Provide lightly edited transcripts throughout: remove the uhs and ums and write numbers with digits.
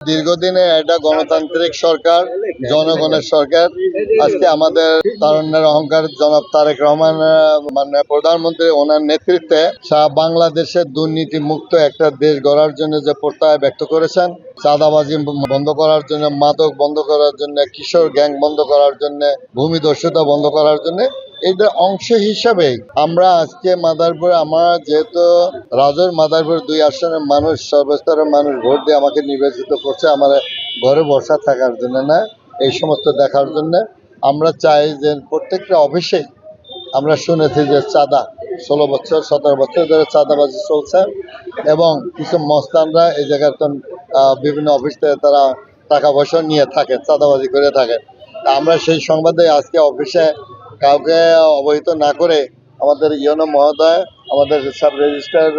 দীর্ঘদিনে এটা গণতান্ত্রিক সরকার, জনগণের সরকার। আজকে আমাদের তারুণ্যের অহংকার জনাব তারেক রহমান মাননীয় প্রধানমন্ত্রী, ওনার নেতৃত্বে বাংলাদেশের দুর্নীতি মুক্ত একটা দেশ গড়ার জন্য যে প্রত্যয় ব্যক্ত করেছেন, চাঁদাবাজি বন্ধ করার জন্য, মাদক বন্ধ করার জন্য, কিশোর গ্যাং বন্ধ করার জন্য, ভূমিদস্যুতা বন্ধ করার জন্য, এটার অংশ হিসাবে আমরা আজকে মাদারীপুরে, আমার যেহেতু রাজৌর মাদারীপুর 2 আসনের মানুষ, সর্বস্তরের মানুষ ভোট দিয়ে আমাকে নির্বাচিত করছে আমার ঘরে বসা থাকার জন্য না, এই সমস্ত দেখার জন্য। আমরা চাই যে প্রত্যেকটা অফিসে, আমরা শুনেছি যে চাঁদা 16 বছর 17 বছর ধরে চাঁদাবাজি চলছে এবং কিছু মস্তানরা এই জায়গায় বিভিন্ন অফিস থেকে তারা টাকা পয়সা নিয়ে থাকে, চাঁদাবাজি করে থাকে। আমরা সেই সংবাদে আজকে অফিসে কাউকে অবহিত না করে আমাদের ইউনো মহোদয়, আমাদের সাব রেজিস্ট্রার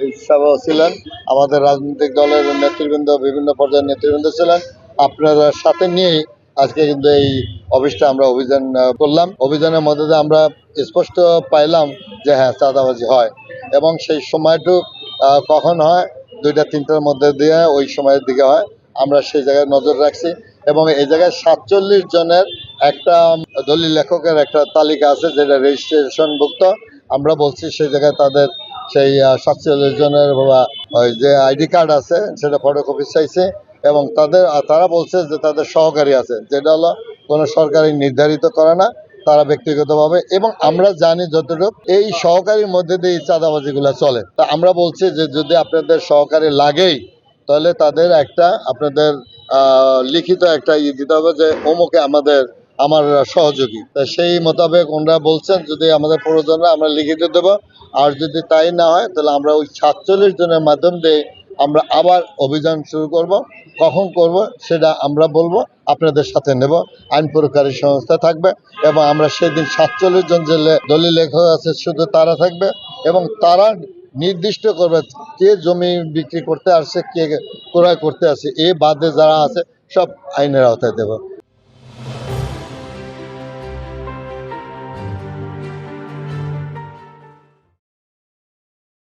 হিসাবেও ছিলেন, আমাদের রাজনৈতিক দলের নেতৃবৃন্দ, বিভিন্ন পর্যায়ের নেতৃবৃন্দ ছিলেন, আপনারা সাথে নিয়েই আজকে কিন্তু এই অফিসটা আমরা অভিযান করলাম। অভিযানের মধ্যে দিয়ে আমরা স্পষ্ট পাইলাম যে হ্যাঁ, চাঁদাবাজি হয় এবং সেই সময়টুক কখন হয়, 2টা-3টার মধ্যে দিয়ে ওই সময়ের দিকে হয়। আমরা সেই জায়গায় নজর রাখছি এবং এই জায়গায় 47 জনের একটা দলিল লেখকের একটা তালিকা আছে, যেটা রেজিস্ট্রেশনভুক্ত। আমরা বলছি সেই জায়গায় তাদের সেই 47 জনের ওই যে আইডি কার্ড আছে সেটা ফটোকপি চাইছে এবং তারা বলছে যে তাদের সহকারী আছে, যেটা হলো কোনো সরকারি নির্ধারিত করে না, তারা ব্যক্তিগতভাবে। এবং আমরা জানি যতটুকু এই সহকারীর মধ্যে দিয়ে এই চাঁদাবাজিগুলো চলে। তা আমরা বলছি যে যদি আপনাদের সহকারী লাগেই, তাহলে তাদের একটা আপনাদের লিখিত একটা দিতে হবে যে অমুকে আমার সহযোগী। তা সেই মোতাবেক ওনারা বলছেন যদি আমাদের প্রয়োজন হয় আমরা লিখিত দেব, আর যদি তাই না হয় তাহলে আমরা ওই 47 জনের মাধ্যম দিয়ে আমরা আবার অভিযান শুরু করব। কখন করব সেটা আমরা বলবো, আপনাদের সাথে নেব, আইন প্রয়োগকারী সংস্থা থাকবে এবং আমরা সেদিন 47 জন যে দলিল লেখক আছে শুধু তারা থাকবে এবং তারা নির্দিষ্ট করবে কে জমি বিক্রি করতে আসছে, কে ক্রয় করতে আসছে, এ বাদে যারা আছে সব আইনের আওতায় দেব।